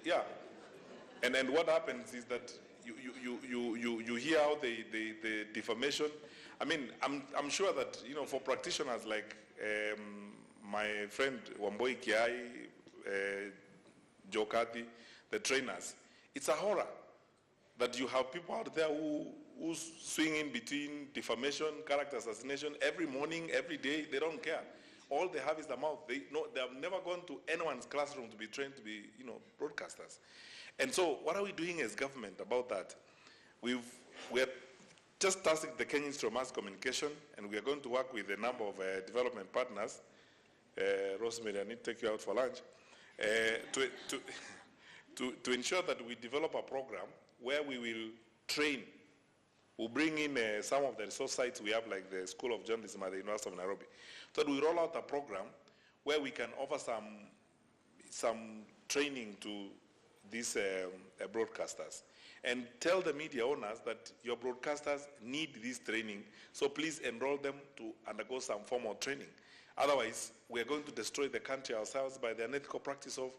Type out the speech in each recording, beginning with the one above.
Yeah. And what happens is that you hear how the defamation. I mean, I'm sure that, you know, for practitioners like my friend Wamboi Kiai, Joe Kati, the trainers, it's a horror that you have people out there who swing in between defamation, character assassination every morning, every day. They don't care. All they have is the mouth. They have never gone to anyone's classroom to be trained to be, you know, broadcasters. And so, what are we doing as government about that? We're just tasked the Kenya Institute of Mass Communication, and we are going to work with a number of development partners. Rosemary, I need to take you out for lunch. To ensure that we develop a program where we will train. We'll bring in some of the resource sites we have, like the School of Journalism at the University of Nairobi. So we roll out a program where we can offer some training to these broadcasters and tell the media owners that your broadcasters need this training, so please enroll them to undergo some formal training. Otherwise, we're going to destroy the country ourselves by the unethical practice of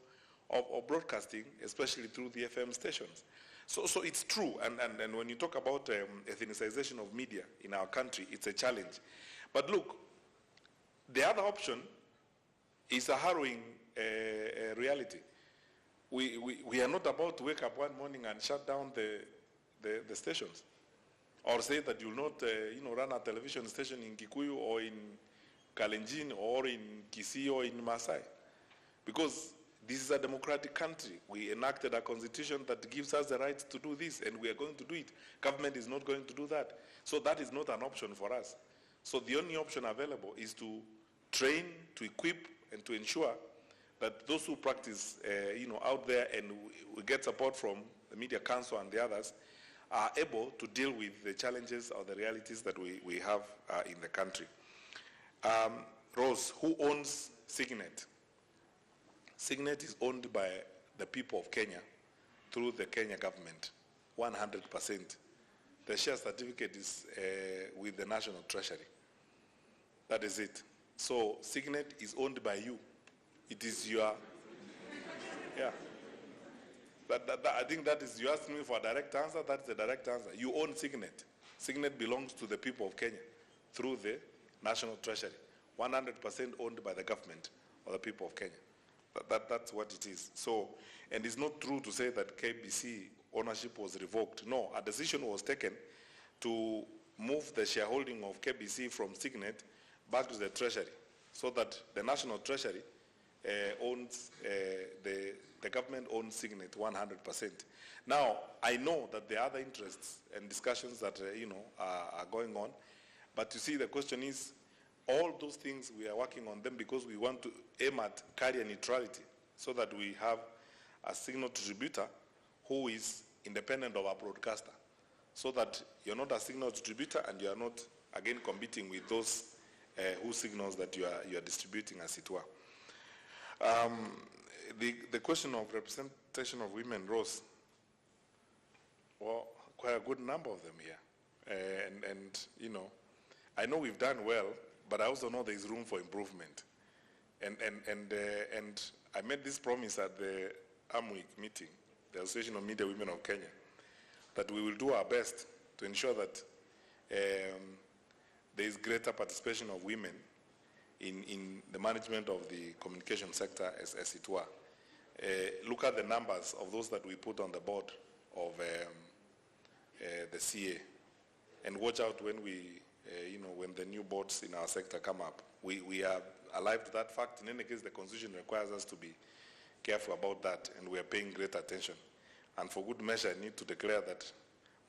broadcasting, especially through the FM stations. So it's true, and when you talk about ethnicization of media in our country, it's a challenge. But look, the other option is a harrowing reality. We are not about to wake up one morning and shut down the stations, or say that you'll not run a television station in Kikuyu or in Kalenjin or in Kisii or in Maasai, because this is a democratic country. We enacted a constitution that gives us the right to do this, and we are going to do it. Government is not going to do that. So that is not an option for us. So the only option available is to train, to equip, and to ensure that those who practice, out there, and we get support from the Media Council and the others, are able to deal with the challenges or the realities that we have in the country. Rose, who owns Signet? Signet is owned by the people of Kenya through the Kenya government, 100%. The share certificate is with the National Treasury. That is it. So Signet is owned by you. It is your, yeah. I think that is, you asked me for a direct answer, that's the direct answer. You own Signet. Signet belongs to the people of Kenya through the National Treasury, 100% owned by the government or the people of Kenya. That's what it is. So, and it's not true to say that KBC ownership was revoked. No, a decision was taken to move the shareholding of KBC from Signet back to the Treasury, so that the National Treasury owns, the government owns Signet 100%. Now, I know that there are other interests and discussions that are going on, but you see, the question is, all those things, we are working on them because we want to aim at carrier neutrality, so that we have a signal distributor who is independent of our broadcaster, so that you're not a signal distributor and you are not, again, competing with those whose signals that you are distributing, as it were. The question of representation of women rose. Well, quite a good number of them here. And I know we've done well, but I also know there's room for improvement. And I made this promise at the AMWIC meeting, the Association of Media Women of Kenya, that we will do our best to ensure that there is greater participation of women in the management of the communication sector, as it were. Look at the numbers of those that we put on the board of the CA, and watch out when when the new boards in our sector come up. We are alive to that fact. In any case, the Constitution requires us to be careful about that, and we are paying great attention. And for good measure, I need to declare that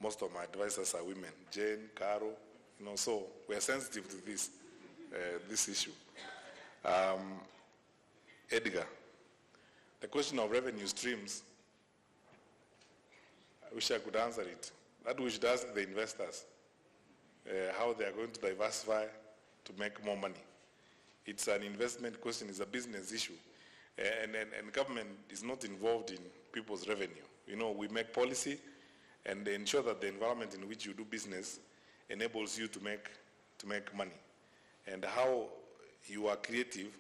most of my advisors are women. Jane, Caro, so we are sensitive to this issue. Edgar, the question of revenue streams, I wish I could answer it. That we should ask the investors how they are going to diversify to make more money. It's an investment question, it's a business issue. And government is not involved in people's revenue. We make policy and ensure that the environment in which you do business enables you to make money. And how you are creative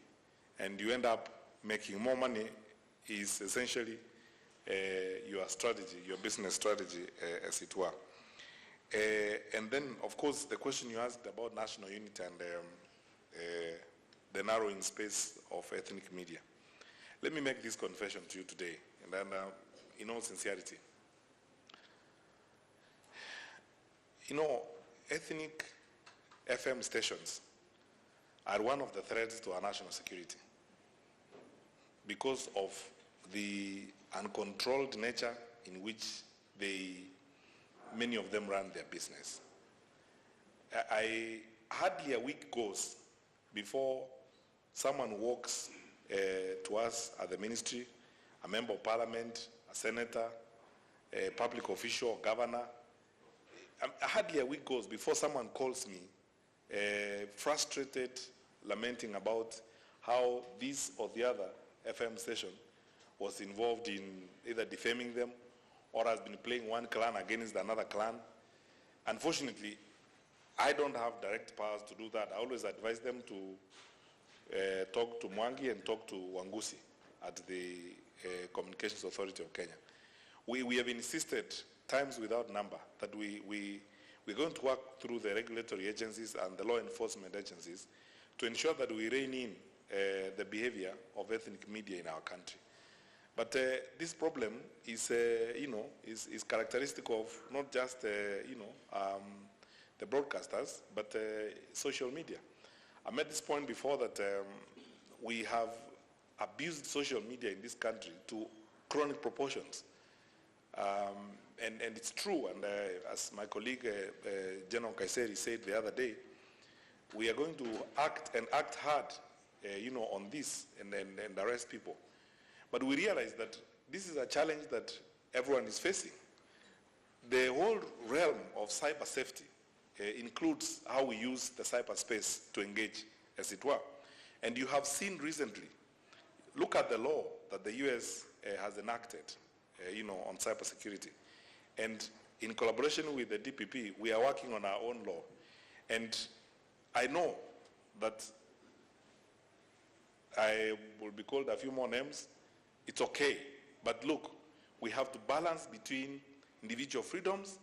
and you end up making more money is essentially your strategy, your business strategy, as it were. And then, of course, the question you asked about national unity and the narrowing space of ethnic media. Let me make this confession to you today, and then, in all sincerity. You know, ethnic FM stations are one of the threats to our national security because of the uncontrolled nature in which many of them run their business. Hardly a week goes before someone walks to us at the ministry, a member of parliament, a senator, a public official, governor. Hardly a week goes before someone calls me frustrated, lamenting about how this or the other FM station was involved in either defaming them or has been playing one clan against another clan. Unfortunately, I don't have direct powers to do that. I always advise them to talk to Mwangi and talk to Wangusi at the Communications Authority of Kenya. We have insisted times without number that we're going to work through the regulatory agencies and the law enforcement agencies to ensure that we rein in the behavior of ethnic media in our country. But this problem is, is characteristic of not just, the broadcasters, but social media. I made this point before that we have abused social media in this country to chronic proportions. And it's true, and as my colleague General Kaiseri said the other day, we are going to act hard, on this and arrest people. But we realize that this is a challenge that everyone is facing. The whole realm of cyber safety includes how we use the cyberspace to engage, as it were. And you have seen recently, look at the law that the US has enacted, on cybersecurity. And in collaboration with the DPP, we are working on our own law. And I know that I will be called a few more names. It's okay. But look, we have to balance between individual freedoms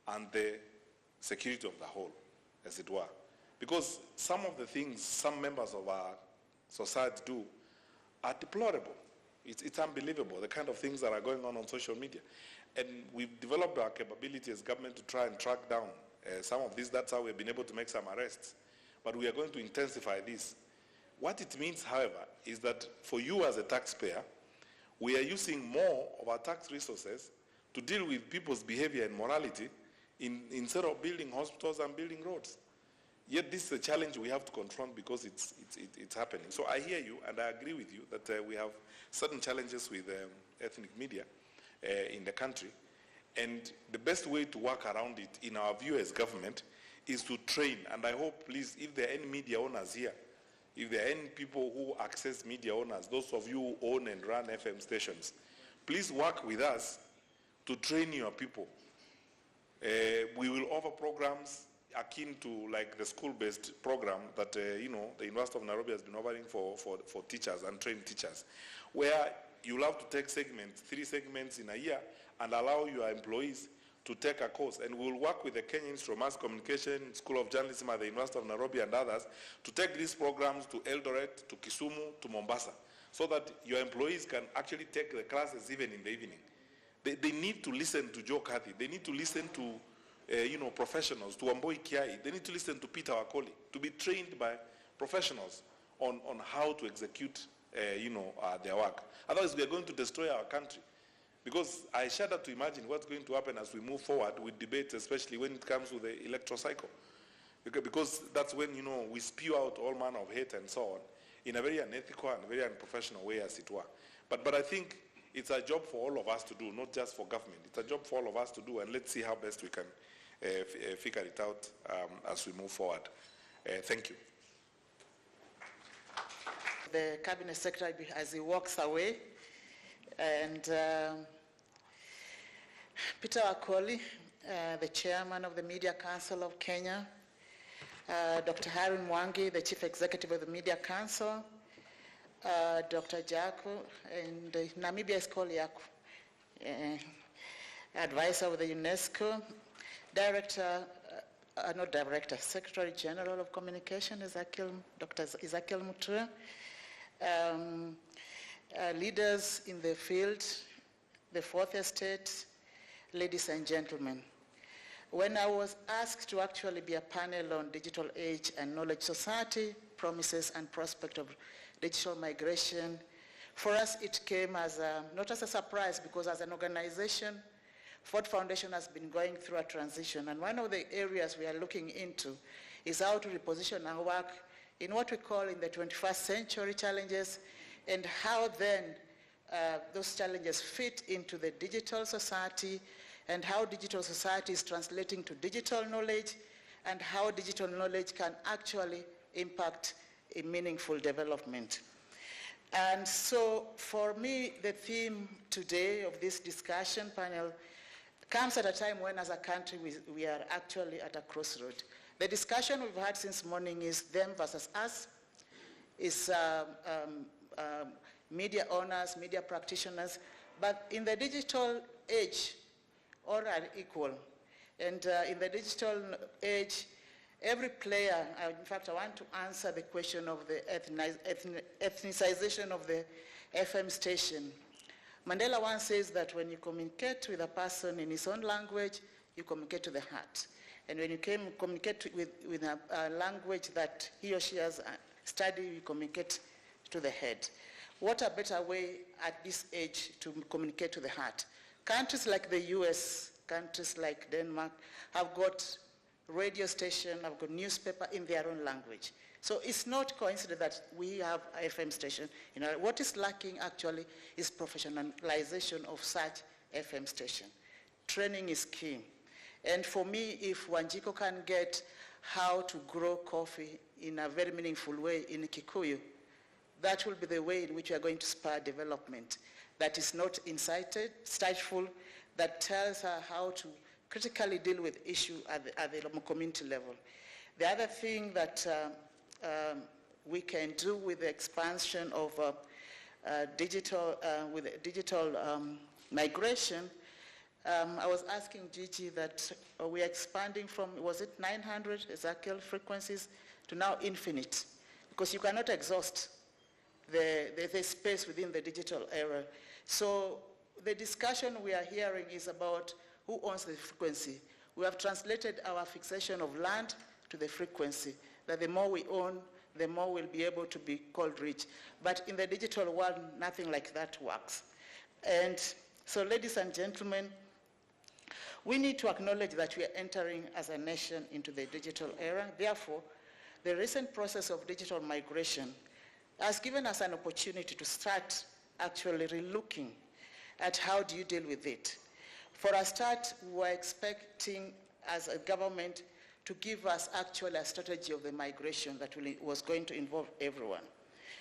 and the security of the whole, as it were. Because some of the things some members of our society do are deplorable. It's unbelievable, the kind of things that are going on social media. And we've developed our capability as government to try and track down some of these. That's how we've been able to make some arrests. But we are going to intensify this. What it means, however, is that for you as a taxpayer, we are using more of our tax resources to deal with people's behavior and morality instead of building hospitals and building roads. Yet this is a challenge we have to confront because it's happening. So I hear you and I agree with you that we have certain challenges with ethnic media in the country. And the best way to work around it, in our view as government, is to train. And I hope, please, if there are any media owners here, if there are any people who access media owners, those of you who own and run FM stations, please work with us to train your people. We will offer programs akin to like the school-based program that the University of Nairobi has been offering for teachers and trained teachers, where you'll have to take 3 segments in a year, and allow your employees to take a course. And we'll work with the Kenya Institute of Mass Communication, School of Journalism at the University of Nairobi and others to take these programs to Eldoret, to Kisumu, to Mombasa, so that your employees can actually take the classes even in the evening. They need to listen to Joe Cathy. They need to listen to professionals, to Wamboi Kiai. They need to listen to Peter Wakoli, to be trained by professionals on how to execute their work. Otherwise, we are going to destroy our country. Because I shudder to imagine what's going to happen as we move forward with debates, especially when it comes to the electoral cycle. Because that's when, we spew out all manner of hate and so on in a very unethical and very unprofessional way, as it were. But I think it's a job for all of us to do, not just for government. It's a job for all of us to do, and let's see how best we can figure it out as we move forward. Thank you. The Cabinet Secretary, as he walks away, and Peter Wakoli, the Chairman of the Media Council of Kenya, Dr. Harry Mwangi, the Chief Executive of the Media Council, Dr. Jaku, and Namibia is called Yaku, advisor of the UNESCO, Secretary General of Communication, Dr. Ezekiel Mutua, leaders in the field, the Fourth Estate, ladies and gentlemen. When I was asked to actually be a panel on digital age and knowledge society, promises and prospect of digital migration, for us it came as not as a surprise, because as an organization, Ford Foundation has been going through a transition, and one of the areas we are looking into is how to reposition our work in what we call in the 21st century challenges, and how then those challenges fit into the digital society, and how digital society is translating to digital knowledge, and how digital knowledge can actually impact a meaningful development. And so for me, the theme today of this discussion panel comes at a time when, as a country, we are actually at a crossroad. The discussion we've had since morning is them versus us, is media owners, media practitioners, but in the digital age, all are equal. And in the digital age, every player, in fact, I want to answer the question of the ethnicization of the FM station. Mandela once says that when you communicate with a person in his own language, you communicate to the heart. And when you communicate with a language that he or she has studied, you communicate to the head. What a better way at this age to communicate to the heart? Countries like the US, countries like Denmark have got radio station, have got newspaper in their own language. So it's not coincident that we have a FM station. You know, what is lacking actually is professionalization of such FM station. Training is key. And for me, if Wanjiku can get how to grow coffee in a very meaningful way in Kikuyu, that will be the way in which we are going to spur development. That is not insightful, that tells her how to critically deal with issue at the community level. The other thing that we can do with the expansion of digital migration, I was asking Gigi that we are expanding from, was it 900 Ezekiel frequencies to now infinite, because you cannot exhaust the space within the digital era. So the discussion we are hearing is about who owns the frequency. We have translated our fixation of land to the frequency, that the more we own, the more we'll be able to be called rich. But in the digital world, nothing like that works. And so, ladies and gentlemen, we need to acknowledge that we are entering as a nation into the digital era. Therefore, the recent process of digital migration has given us an opportunity to start actually relooking at how do you deal with it. For a start, we're expecting as a government to give us actually a strategy of the migration that was going to involve everyone,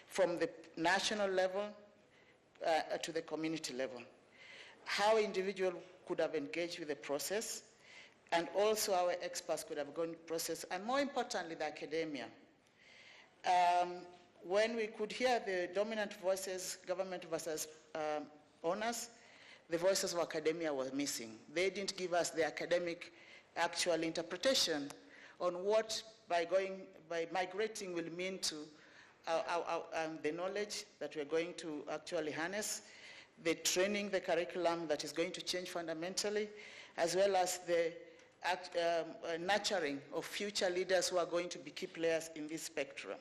from the national level to the community level. How individuals could have engaged with the process, and also our experts could have gone through the process, and more importantly, the academia. When we could hear the dominant voices, government versus owners, the voices of academia were missing. They didn't give us the academic actual interpretation on what by migrating will mean to the knowledge that we're going to actually harness, the training, the curriculum that is going to change fundamentally, as well as the nurturing of future leaders who are going to be key players in this spectrum.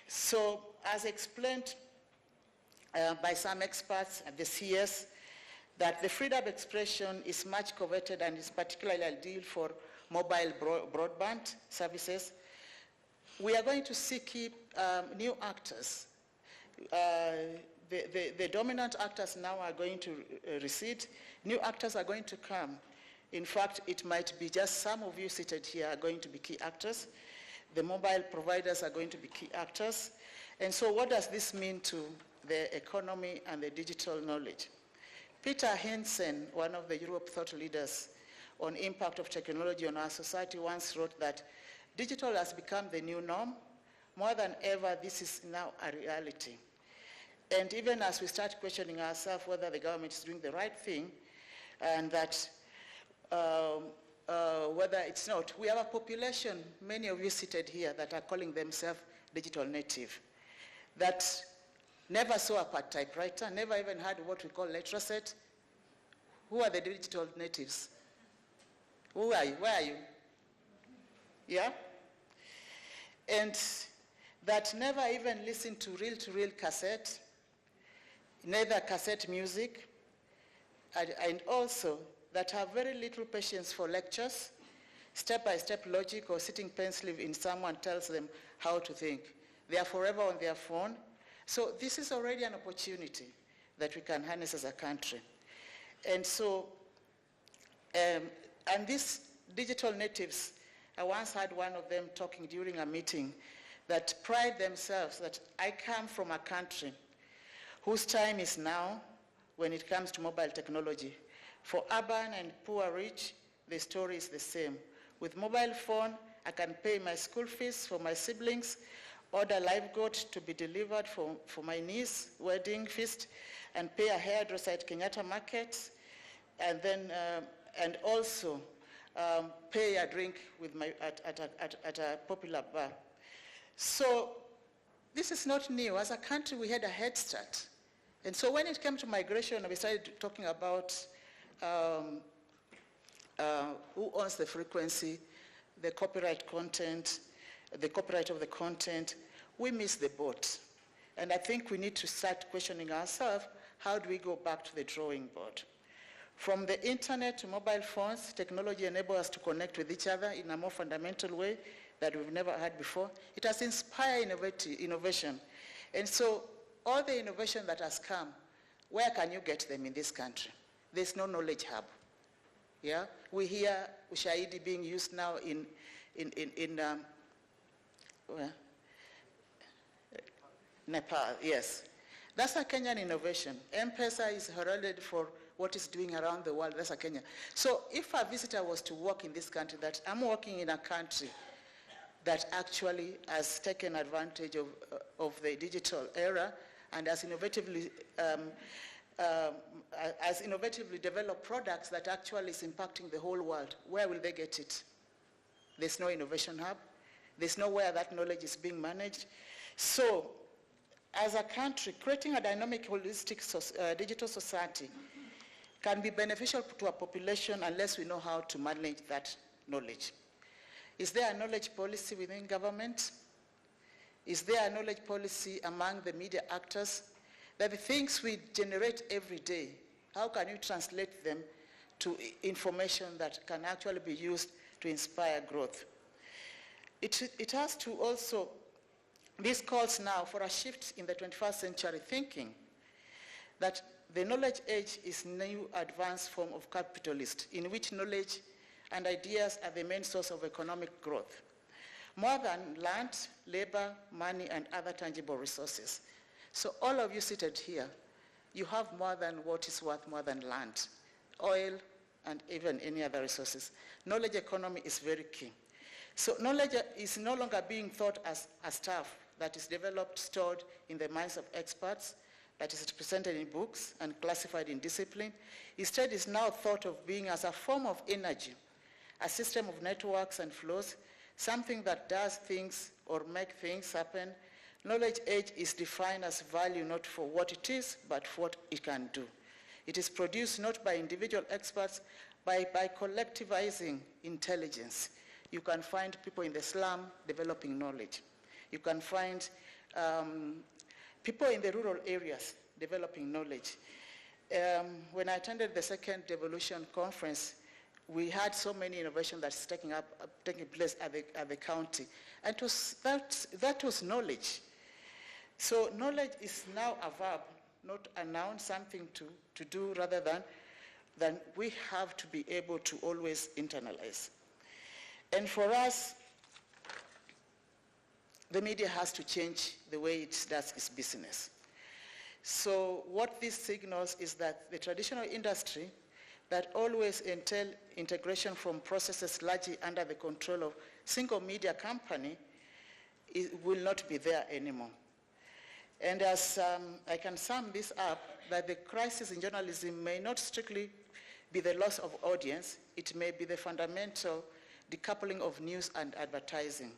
So, as explained by some experts at the CS, that the freedom of expression is much coveted and is particularly ideal for mobile broadband services. We are going to seek new actors. The dominant actors now are going to recede. New actors are going to come. In fact, it might be just some of you seated here are going to be key actors. The mobile providers are going to be key actors. And so what does this mean to the economy and the digital knowledge? Peter Hensen, one of the Europe thought leaders on impact of technology on our society, once wrote that digital has become the new norm. More than ever, this is now a reality. And even as we start questioning ourselves whether the government is doing the right thing, and that whether it's not, we have a population, many of you seated here, that are calling themselves digital native, that never saw a typewriter, never even had what we call Letraset. Who are the digital natives? Who are you? Where are you? Yeah? And that never even listened to reel cassette, neither cassette music, and also that have very little patience for lectures, step-by-step logic, or sitting pensively in someone tells them how to think. They are forever on their phone. So this is already an opportunity that we can harness as a country. And so, and these digital natives, I once had one of them talking during a meeting that pride themselves that I come from a country whose time is now when it comes to mobile technology. For urban and poor rich, the story is the same. With mobile phone, I can pay my school fees for my siblings, order live goat to be delivered for my niece wedding feast, and pay a hairdresser at Kenyatta Market, and then and also pay a drink with at a popular bar. So this is not new. As a country, we had a head start. And so when it came to migration, we started talking about who owns the frequency, the copyright content, the copyright of the content. We missed the boat. And I think we need to start questioning ourselves, how do we go back to the drawing board? From the internet to mobile phones, technology enables us to connect with each other in a more fundamental way that we've never had before. It has inspired innovation. And so all the innovation that has come, where can you get them in this country? There's no knowledge hub. Yeah? We hear Ushahidi being used now in Nepal, yes. That's a Kenyan innovation. M-Pesa is heralded for what it's doing around the world. That's a Kenya. So if a visitor was to walk in this country, that I'm working in a country that actually has taken advantage of the digital era and has innovatively developed products that actually is impacting the whole world, where will they get it? There's no innovation hub. There's nowhere that knowledge is being managed. So as a country, creating a dynamic, holistic digital society can be beneficial to a population unless we know how to manage that knowledge. Is there a knowledge policy within government? Is there a knowledge policy among the media actors? That the things we generate every day, how can you translate them to information that can actually be used to inspire growth? It has to also, this calls now for a shift in the 21st century thinking that the knowledge age is a new advanced form of capitalist in which knowledge and ideas are the main source of economic growth, more than land, labor, money, and other tangible resources. So all of you seated here, you have more than what is worth more than land, oil, and even any other resources. Knowledge economy is very key. So knowledge is no longer being thought as a stuff that is developed, stored in the minds of experts, that is presented in books and classified in discipline. Instead, is now thought of being as a form of energy, a system of networks and flows, something that does things or make things happen. Knowledge age is defined as value not for what it is, but for what it can do. It is produced not by individual experts, but by collectivizing intelligence. You can find people in the slum developing knowledge. You can find people in the rural areas developing knowledge. When I attended the second Devolution conference, we had so many innovations that's taking place at the county. And that was knowledge. So knowledge is now a verb, not a noun, something to do rather than we have to be able to always internalize. And for us, the media has to change the way it does its business. So what this signals is that the traditional industry that always entail integration from processes largely under the control of single media company will not be there anymore. And as I can sum this up, that the crisis in journalism may not strictly be the loss of audience, it may be the fundamental decoupling of news and advertising.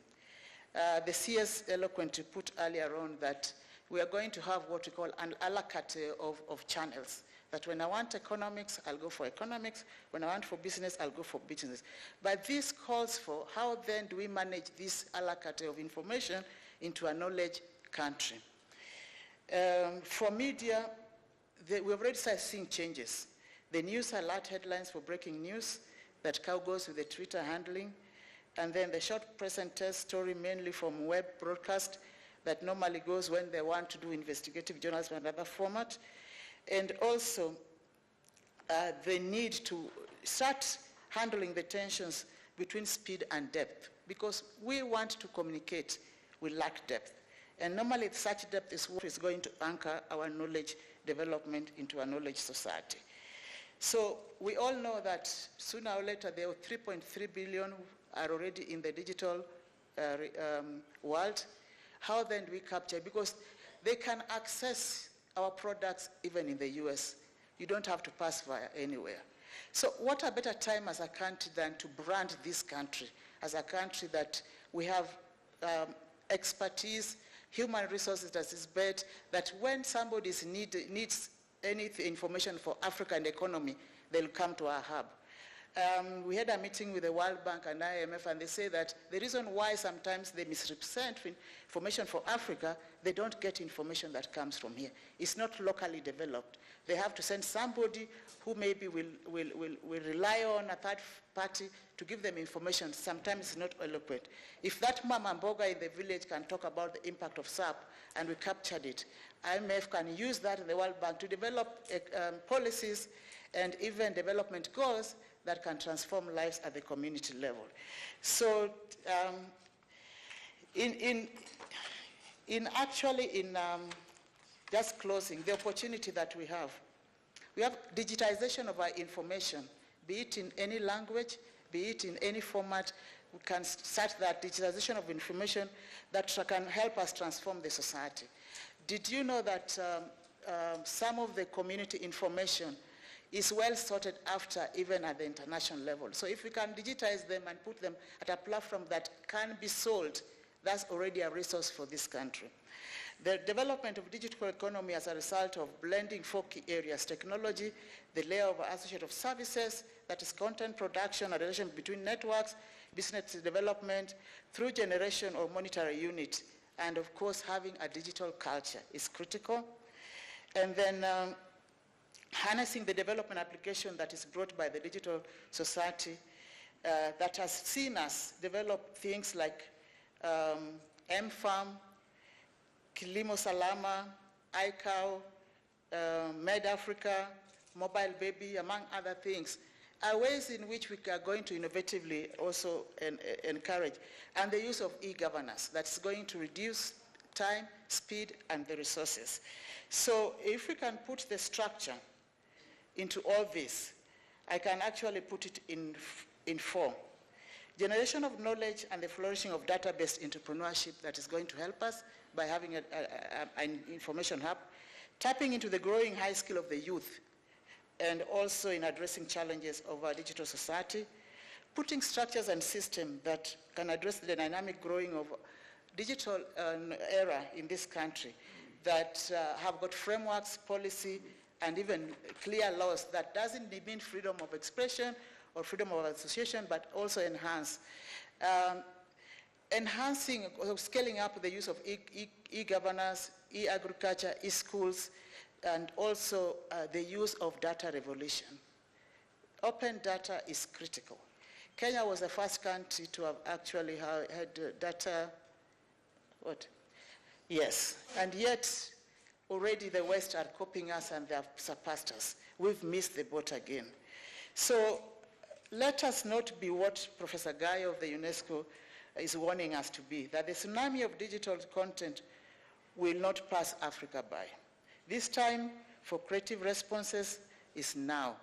The CS eloquently put earlier on that we are going to have what we call an a la carte of channels. That when I want economics, I'll go for economics. When I want for business, I'll go for business. But this calls for how then do we manage this a la carte of information into a knowledge country. For media, we've already started seeing changes. The news alert headlines for breaking news that goes with the Twitter handling, and then the short present test story mainly from web broadcast that normally goes when they want to do investigative journalism in another format, and also the need to start handling the tensions between speed and depth, because we want to communicate, we lack depth. And normally such depth is what is going to anchor our knowledge development into a knowledge society. So we all know that sooner or later there are 3.3 billion are already in the digital world. How then do we capture? Because they can access our products even in the US. You don't have to pass via anywhere. So what a better time as a country than to brand this country as a country that we have expertise, human resources that is bed, that when somebody needs any information for Africa and economy, they'll come to our hub. We had a meeting with the World Bank and IMF, and they say that the reason why sometimes they misrepresent information for Africa, they don't get information that comes from here. It's not locally developed. They have to send somebody who maybe will rely on a third party to give them information. Sometimes it's not eloquent. If that mama mboga in the village can talk about the impact of SAP, and we captured it, IMF can use that in the World Bank to develop policies and even development goals that can transform lives at the community level. So just closing, the opportunity that we have digitization of our information, be it in any language, be it in any format. We can start that digitization of information that can help us transform the society. Did you know that some of the community information is well sorted after even at the international level? So if we can digitize them and put them at a platform that can be sold, that's already a resource for this country. The development of digital economy as a result of blending 4 key areas: technology, the layer of associative services, that is content production, a relation between networks, business development, through generation or monetary unit, and of course having a digital culture is critical. And then harnessing the development application that is brought by the digital society that has seen us develop things like M-Farm, Kilimo Salama, iCow, MedAfrica, Mobile Baby, among other things, are ways in which we are going to innovatively also encourage, and the use of e-governance that's going to reduce time, speed, and the resources. So if we can put the structure into all this, I can actually put it in 4. Generation of knowledge and the flourishing of data-based entrepreneurship that is going to help us by having an information hub, tapping into the growing high skill of the youth, and also in addressing challenges of our digital society, putting structures and systems that can address the dynamic growing of digital era in this country, that have got frameworks, policy, and even clear laws that doesn't mean freedom of expression or freedom of association, but also enhancing or scaling up the use of e-governance, e-agriculture, e-schools, and also the use of data revolution. Open data is critical. Kenya was the first country to have actually had data, Yes, and yet already the West are copying us and they have surpassed us. We've missed the boat again. So let us not be what Professor Guy of the UNESCO is warning us to be, that the tsunami of digital content will not pass Africa by. This time for creative responses is now.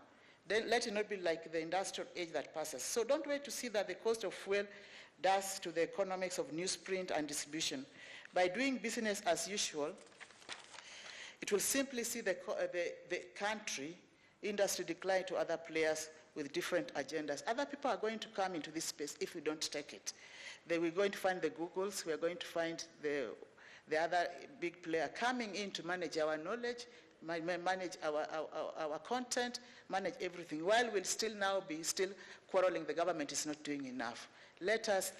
Then let it not be like the industrial age that passes. So don't wait to see that the cost of fuel does to the economics of newsprint and distribution. By doing business as usual, It will simply see the country industry decline to other players with different agendas. Other people are going to come into this space if we don't take it. We're going to find the Googles, we're going to find the other big player coming in to manage our knowledge, manage our content, manage everything, while we'll still now be quarreling the government is not doing enough. Let us,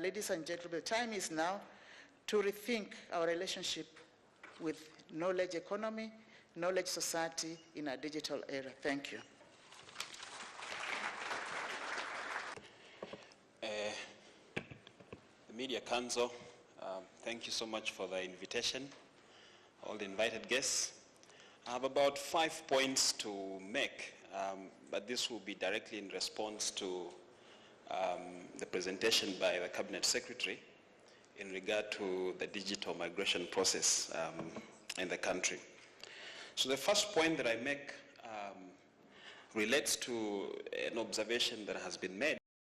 ladies and gentlemen, the time is now to rethink our relationship with knowledge economy, knowledge society in a digital era. Thank you. The Media Council, thank you so much for the invitation, all the invited guests. I have about 5 points to make, but this will be directly in response to the presentation by the Cabinet Secretary in regard to the digital migration process in the country. So the first point that I make relates to an observation that has been made